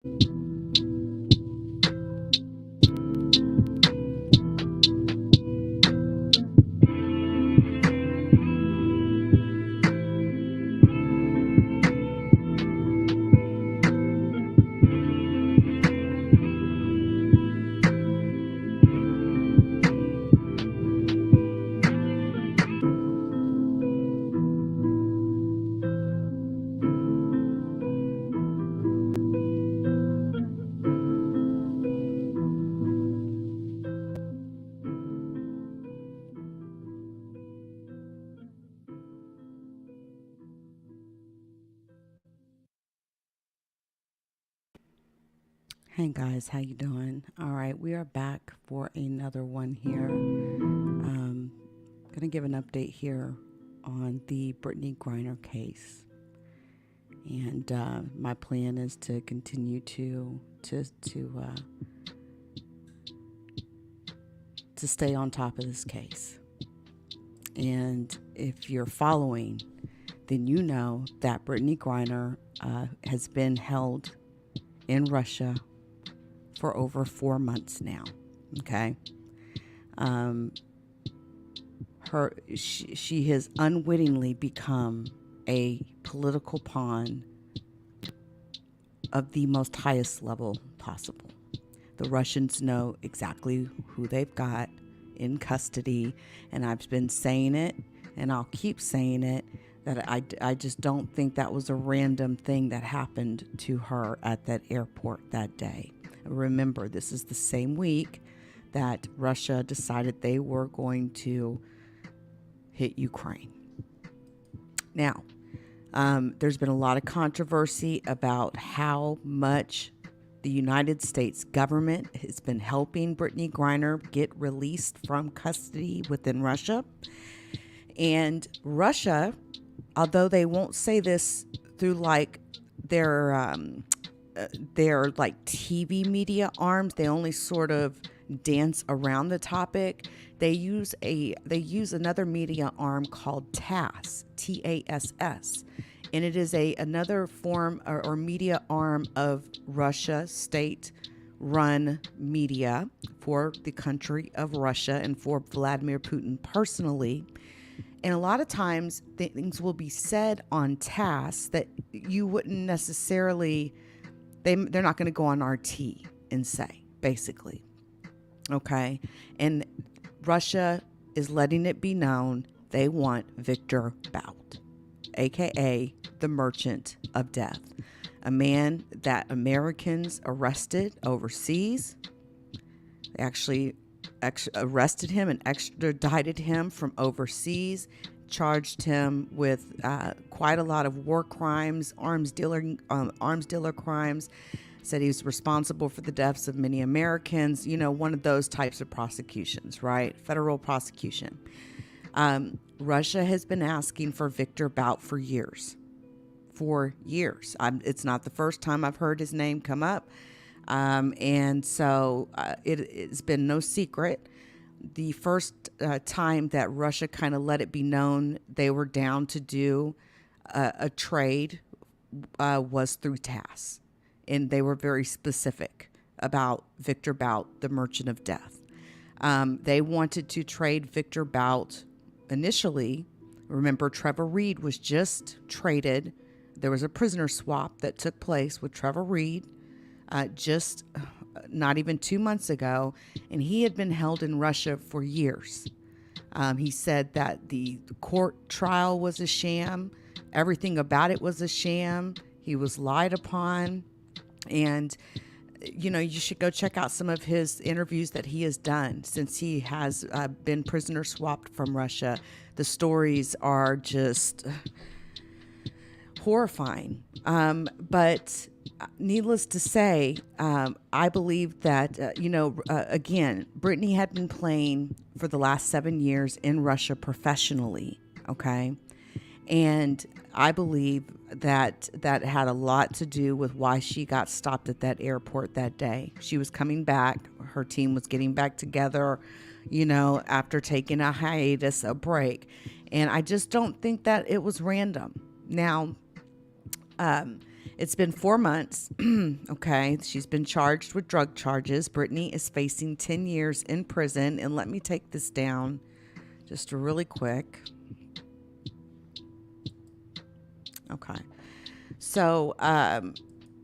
Hey guys, how you doing? All right, we are back for another one here. Gonna give an update here on the Brittney Griner case, and my plan is to continue to stay on top of this case. And if you're following, then you know that Brittney Griner has been held in Russia for over 4 months now. Okay. Um, she has unwittingly become a political pawn of the most highest level possible. The Russians know exactly who they've got in custody, and I've been saying it, and I'll keep saying it, that I just don't think that was a random thing that happened to her at that airport that day. Remember, this is the same week that Russia decided they were going to hit Ukraine. Now, there's been a lot of controversy about how much the United States government has been helping Brittney Griner get released from custody within Russia. And Russia, although they won't say this through like their like TV media arms, they only sort of dance around the topic. They use another media arm called TASS, TASS, and it is another form or media arm of Russia, state-run media for the country of Russia and for Vladimir Putin personally. And a lot of times things will be said on TASS that you wouldn't necessarily, they're not going to go on RT and say, basically. Okay. And Russia is letting it be known they want Victor Bout, aka the Merchant of Death, a man that Americans arrested overseas. They actually arrested him and extradited him from overseas, charged him with quite a lot of war crimes, arms dealer crimes, said he was responsible for the deaths of many Americans, one of those types of prosecutions, right? Federal prosecution. Russia has been asking for Victor Bout for years. It's not the first time I've heard his name come up. And so it's been no secret. The first time that Russia kind of let it be known they were down to do a trade was through TASS. And they were very specific about Victor Bout, the Merchant of Death. They wanted to trade Victor Bout initially. Remember, Trevor Reed was just traded. There was a prisoner swap that took place with Trevor Reed just not even 2 months ago, and he had been held in Russia for years. He said that the court trial was a sham. Everything about it was a sham. He was lied upon. And, you should go check out some of his interviews that he has done since he has been prisoner swapped from Russia. The stories are just horrifying. But needless to say, I believe that, again, Brittney had been playing for the last 7 years in Russia professionally. Okay. And I believe that had a lot to do with why she got stopped at that airport that day. She was coming back. Her team was getting back together, after taking a hiatus, a break. And I just don't think that it was random. Now, It's been 4 months. Okay. She's been charged with drug charges. Brittney is facing 10 years in prison. And let me take this down just really quick. Okay. So,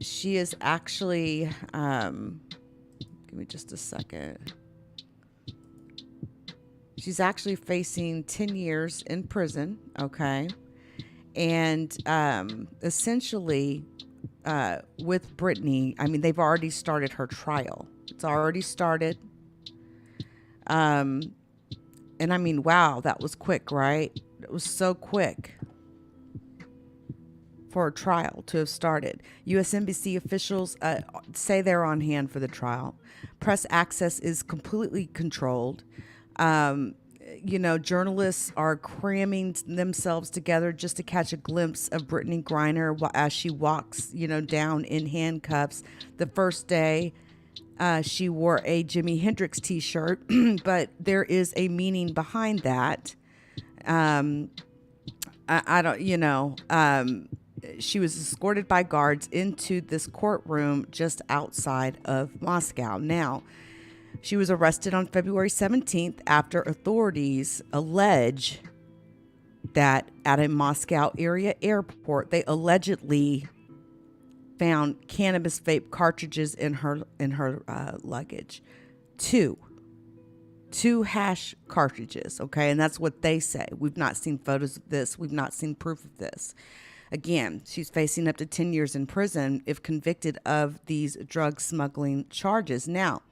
she is actually, give me just a second. She's actually facing 10 years in prison. Okay. And, essentially, with Brittney, I mean, they've already started her trial. It's already started. And I mean, wow, that was quick, right? It was so quick for a trial to have started. U.S. Embassy officials say they're on hand for the trial. Press access is completely controlled. Journalists are cramming themselves together just to catch a glimpse of Brittney Griner as she walks, down in handcuffs. The first day, she wore a Jimi Hendrix t-shirt, but there is a meaning behind that. She was escorted by guards into this courtroom just outside of Moscow. Now, she was arrested on February 17th after authorities allege that at a Moscow area airport, they allegedly found cannabis vape cartridges in her luggage. Two hash cartridges, okay? And that's what they say. We've not seen photos of this. We've not seen proof of this. Again, she's facing up to 10 years in prison if convicted of these drug smuggling charges. Now,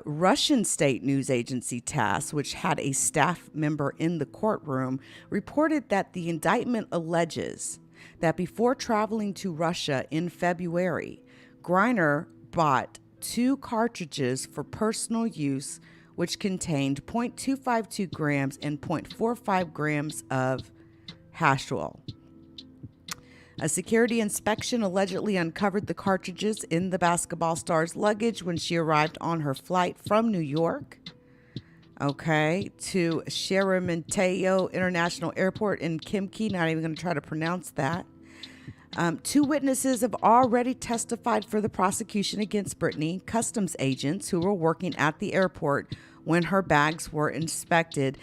Russian state news agency TASS, which had a staff member in the courtroom, reported that the indictment alleges that before traveling to Russia in February, Griner bought 2 cartridges for personal use, which contained 0.252 grams and 0.45 grams of hash oil. A security inspection allegedly uncovered the cartridges in the basketball star's luggage when she arrived on her flight from New York, to Sheremetyevo International Airport in Khimki. Not even going to try to pronounce that. 2 witnesses have already testified for the prosecution against Brittney, customs agents who were working at the airport when her bags were inspected.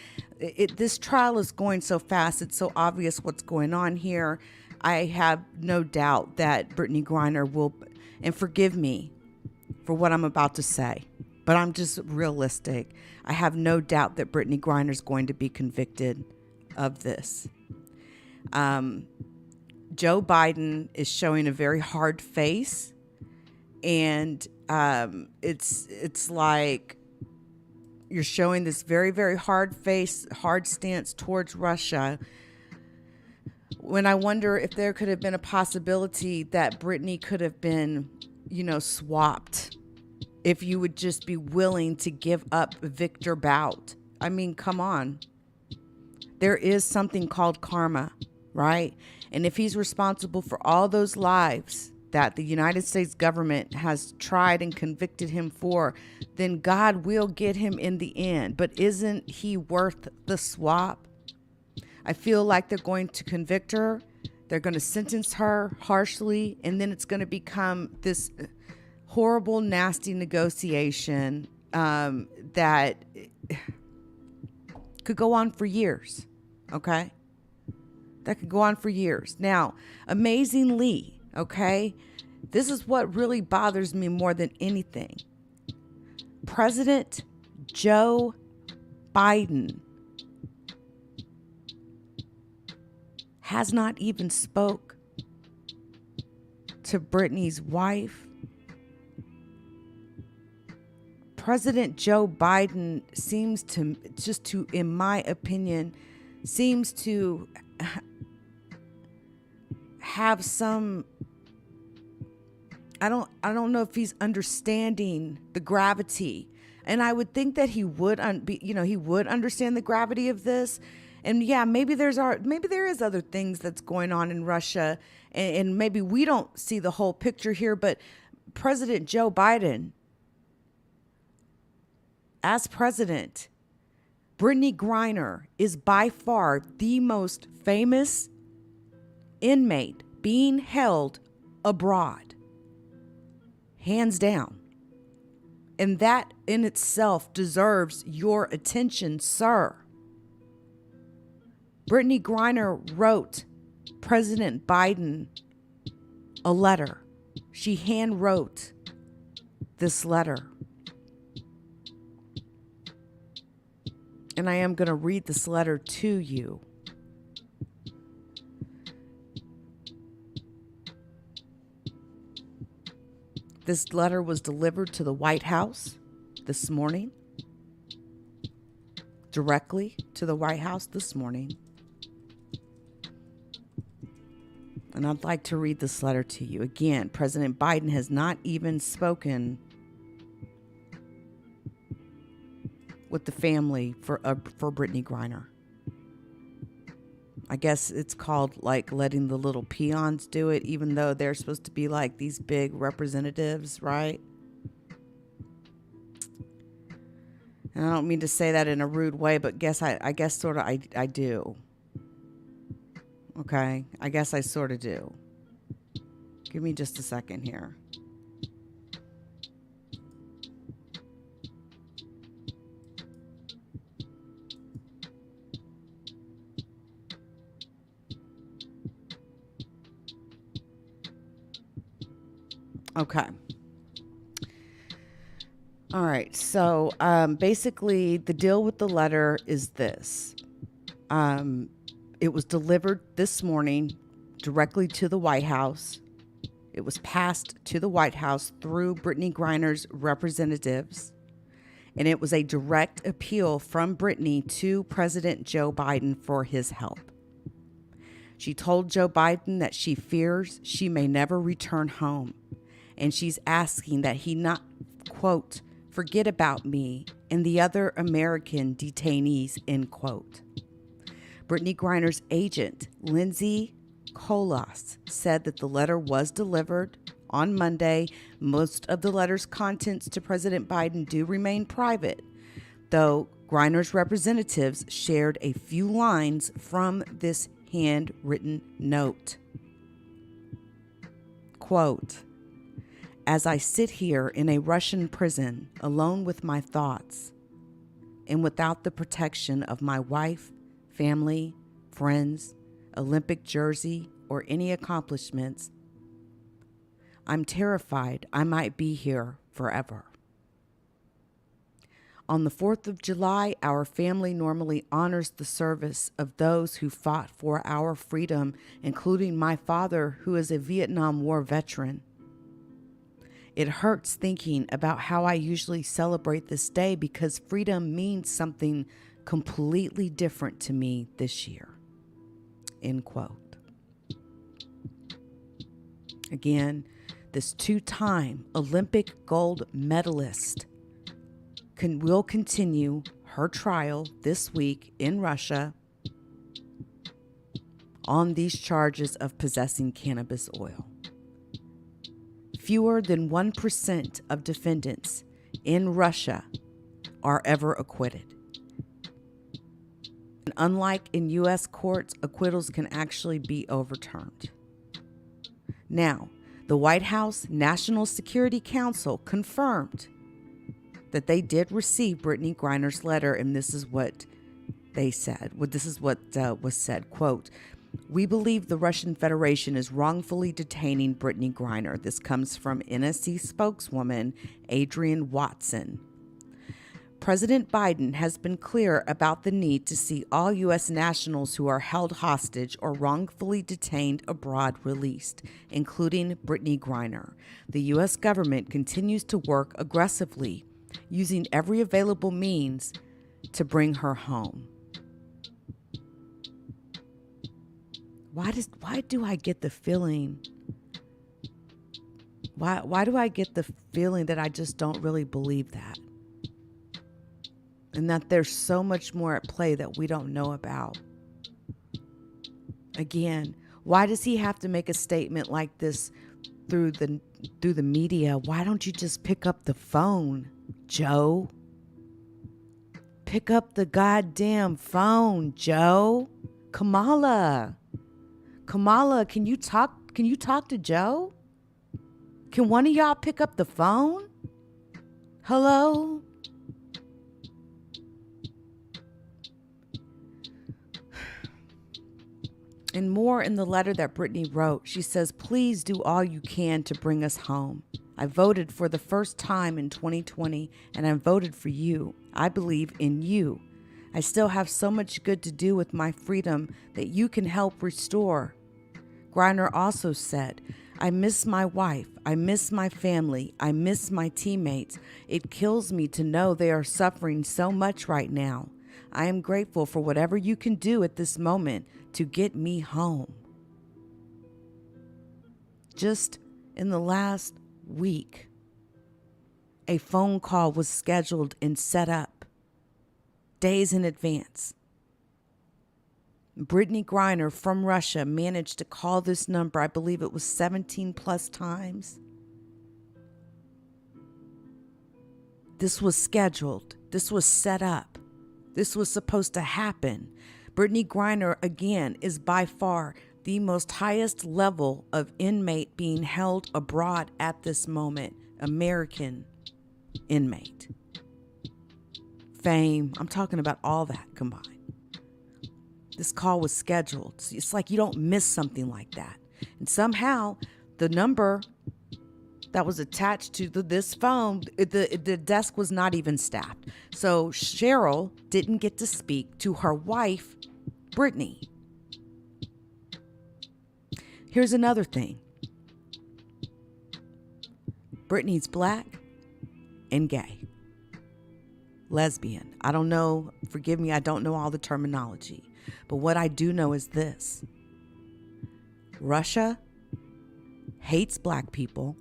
This trial is going so fast. It's so obvious what's going on here. I have no doubt that Brittney Griner will, and forgive me for what I'm about to say, but I'm just realistic. I have no doubt that Brittney Griner is going to be convicted of this. Joe Biden is showing a very hard face, and it's like you're showing this very, very hard face, hard stance towards Russia, when I wonder if there could have been a possibility that Brittney could have been, swapped, if you would just be willing to give up Victor Bout. I mean, come on. There is something called karma, right? And if he's responsible for all those lives that the United States government has tried and convicted him for, then God will get him in the end. But isn't he worth the swap? I feel like they're going to convict her. They're going to sentence her harshly. And then it's going to become this horrible, nasty negotiation that could go on for years. Okay? That could go on for years. Now, amazingly, okay, this is what really bothers me more than anything. President Joe Biden has not even spoke to Brittney's wife. President Joe Biden seems to, in my opinion, seems to have some, I don't know if he's understanding the gravity. And I would think that he would, he would understand the gravity of this. And yeah, maybe there is other things that's going on in Russia, and maybe we don't see the whole picture here. But President Joe Biden, as president, Brittney Griner is by far the most famous inmate being held abroad. Hands down. And that in itself deserves your attention, sir. Brittney Griner wrote President Biden a letter. She hand wrote this letter. And I am going to read this letter to you. This letter was delivered to the White House this morning. Directly to the White House this morning. And I'd like to read this letter to you. Again, President Biden has not even spoken with the family for Brittney Griner. I guess it's called like letting the little peons do it, even though they're supposed to be like these big representatives, right? And I don't mean to say that in a rude way, but I guess sort of I do. Okay, I guess I sort of do. Give me just a second here. Okay. All right. So basically, the deal with the letter is this. It was delivered this morning directly to the White House. It was passed to the White House through Brittney Griner's representatives. And it was a direct appeal from Brittney to President Joe Biden for his help. She told Joe Biden that she fears she may never return home. And she's asking that he not, quote, forget about me and the other American detainees, end quote. Brittney Griner's agent, Lindsay Colas, said that the letter was delivered on Monday. Most of the letter's contents to President Biden do remain private, though Griner's representatives shared a few lines from this handwritten note. Quote, as I sit here in a Russian prison, alone with my thoughts, and without the protection of my wife, family, friends, Olympic jersey, or any accomplishments, I'm terrified I might be here forever. On the 4th of July, our family normally honors the service of those who fought for our freedom, including my father, who is a Vietnam War veteran. It hurts thinking about how I usually celebrate this day because freedom means something completely different to me this year. End quote. Again, this two-time Olympic gold medalist will continue her trial this week in Russia on these charges of possessing cannabis oil. Fewer than 1% of defendants in Russia are ever acquitted. And unlike in U.S. courts, acquittals can actually be overturned. Now, the White House National Security Council confirmed that they did receive Brittney Griner's letter, and this is what they said. This is what was said, quote, we believe the Russian Federation is wrongfully detaining Brittney Griner. This comes from NSC spokeswoman Adrienne Watson. President Biden has been clear about the need to see all U.S. nationals who are held hostage or wrongfully detained abroad released, including Brittney Griner. The U.S. government continues to work aggressively, using every available means to bring her home. Why do I get the feeling? Why do I get the feeling that I just don't really believe that? And that there's so much more at play that we don't know about. Again, why does he have to make a statement like this through the media? Why don't you just pick up the phone, Joe? Pick up the goddamn phone, Joe. Kamala, can you talk to Joe? Can one of y'all pick up the phone? Hello? And more in the letter that Brittney wrote, she says, please do all you can to bring us home. I voted for the first time in 2020, and I voted for you. I believe in you. I still have so much good to do with my freedom that you can help restore. Griner also said, I miss my wife. I miss my family. I miss my teammates. It kills me to know they are suffering so much right now. I am grateful for whatever you can do at this moment to get me home. Just in the last week, a phone call was scheduled and set up days in advance. Brittney Griner from Russia managed to call this number, I believe it was 17 plus times. This was scheduled. This was set up. This was supposed to happen. Brittney Griner, again, is by far the most highest level of inmate being held abroad at this moment. American inmate. Fame. I'm talking about all that combined. This call was scheduled. It's like you don't miss something like that. And somehow the number that was attached to this phone, the desk was not even staffed. So Cheryl didn't get to speak to her wife, Brittney. Here's another thing. Brittney's black and gay. Lesbian. I don't know, forgive me, I don't know all the terminology. But what I do know is this. Russia hates black people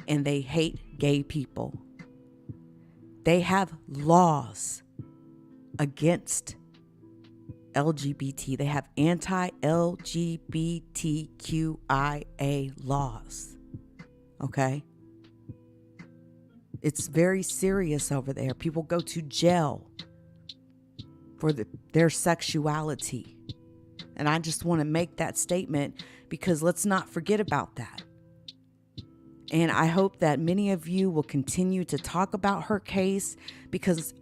and they hate gay people. They have laws against LGBT. They have anti-LGBTQIA laws. Okay? It's very serious over there. People go to jail for their sexuality. And I just want to make that statement because let's not forget about that. And I hope that many of you will continue to talk about her case because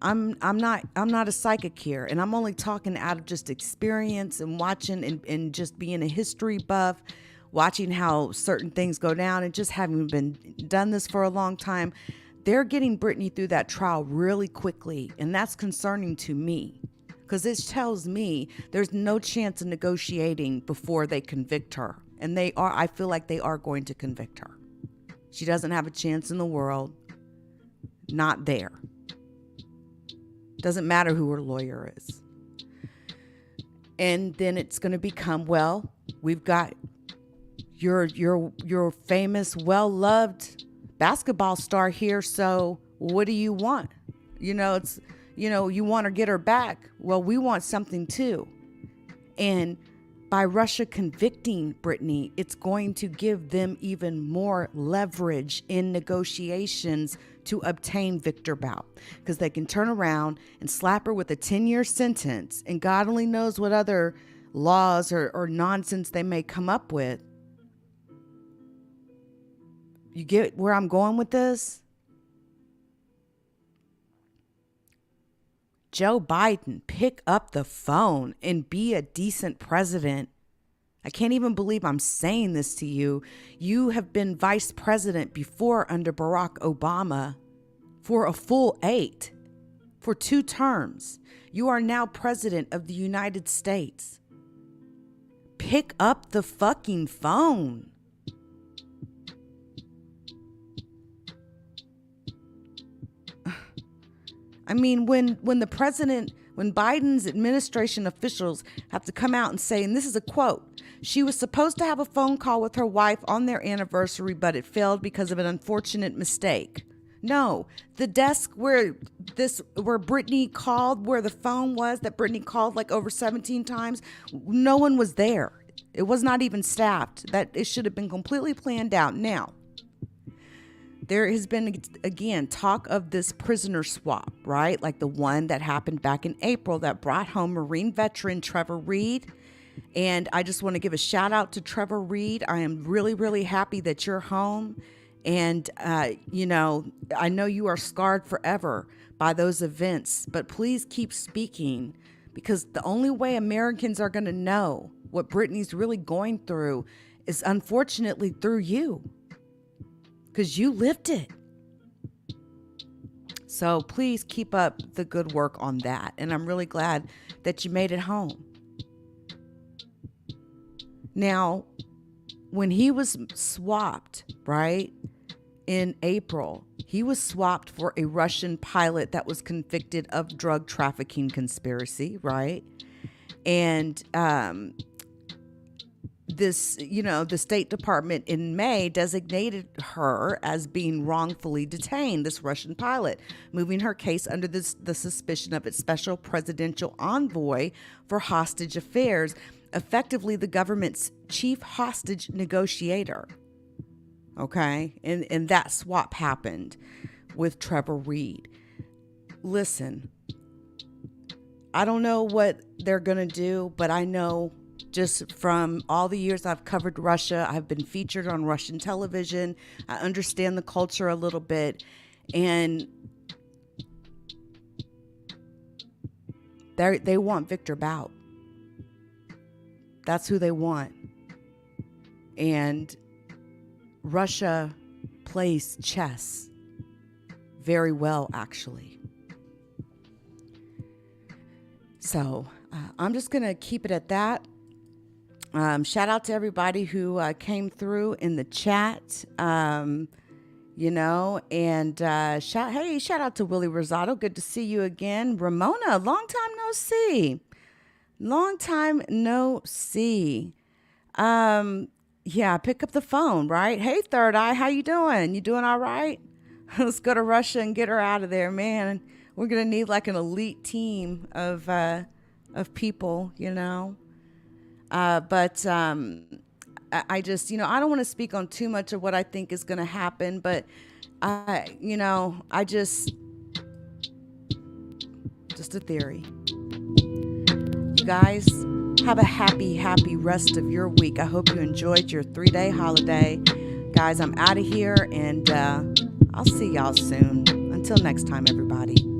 I'm not a psychic here, and I'm only talking out of just experience and watching and just being a history buff, watching how certain things go down and just having been done this for a long time. They're getting Brittney through that trial really quickly, and that's concerning to me because this tells me there's no chance of negotiating before they convict her. And I feel like they are going to convict her. She doesn't have a chance in the world. Not there. Doesn't matter who her lawyer is. And then it's going to become, well, we've got your famous, well-loved basketball star here. So what do you want? You want to get her back. Well, we want something too. And by Russia convicting Brittney, it's going to give them even more leverage in negotiations to obtain Victor Bout, because they can turn around and slap her with a 10-year sentence, and God only knows what other laws or nonsense they may come up with. You get where I'm going with this? Joe Biden, pick up the phone and be a decent president. I can't even believe I'm saying this to you. You have been vice president before under Barack Obama for a full 8, for 2 terms. You are now president of the United States. Pick up the fucking phone. I mean, when Biden's administration officials have to come out and say, and this is a quote, she was supposed to have a phone call with her wife on their anniversary, but it failed because of an unfortunate mistake. No, the desk where Brittney called, where the phone was that Brittney called like over 17 times, no one was there. It was not even staffed. That it should have been completely planned out. Now, there has been, again, talk of this prisoner swap, right? Like the one that happened back in April that brought home Marine veteran Trevor Reed And I just want to give a shout out to Trevor Reed. I am really, really happy that you're home. And, you know, I know you are scarred forever by those events, but please keep speaking, because the only way Americans are going to know what Brittney's really going through is unfortunately through you, because you lived it. So please keep up the good work on that. And I'm really glad that you made it home. Now, when he was swapped, right, in April, he was swapped for a Russian pilot that was convicted of drug trafficking conspiracy, right? And this, you know, the State Department in May designated her as being wrongfully detained, this Russian pilot, moving her case under the suspicion of its special presidential envoy for hostage affairs, effectively the government's chief hostage negotiator. Okay? And that swap happened with Trevor Reed. Listen, I don't know what they're going to do, but I know just from all the years I've covered Russia, I've been featured on Russian television. I understand the culture a little bit, and they want Victor Bout. That's who they want. And Russia plays chess very well, actually. So I'm just going to keep it at that. Shout out to everybody who came through in the chat, you know, and shout out to Willie Rosado. Good to see you again. Ramona, long time no see. Long time no see. Yeah, pick up the phone, right? Hey, Third Eye, how you doing? You doing all right? Let's go to Russia and get her out of there, man. We're going to need like an elite team of people, you know. But I just, you know, I don't want to speak on too much of what I think is going to happen, but you know, just a theory. You guys have a happy rest of your week. I hope you enjoyed your 3-day holiday. Guys, I'm out of here, and I'll see y'all soon. Until next time, everybody.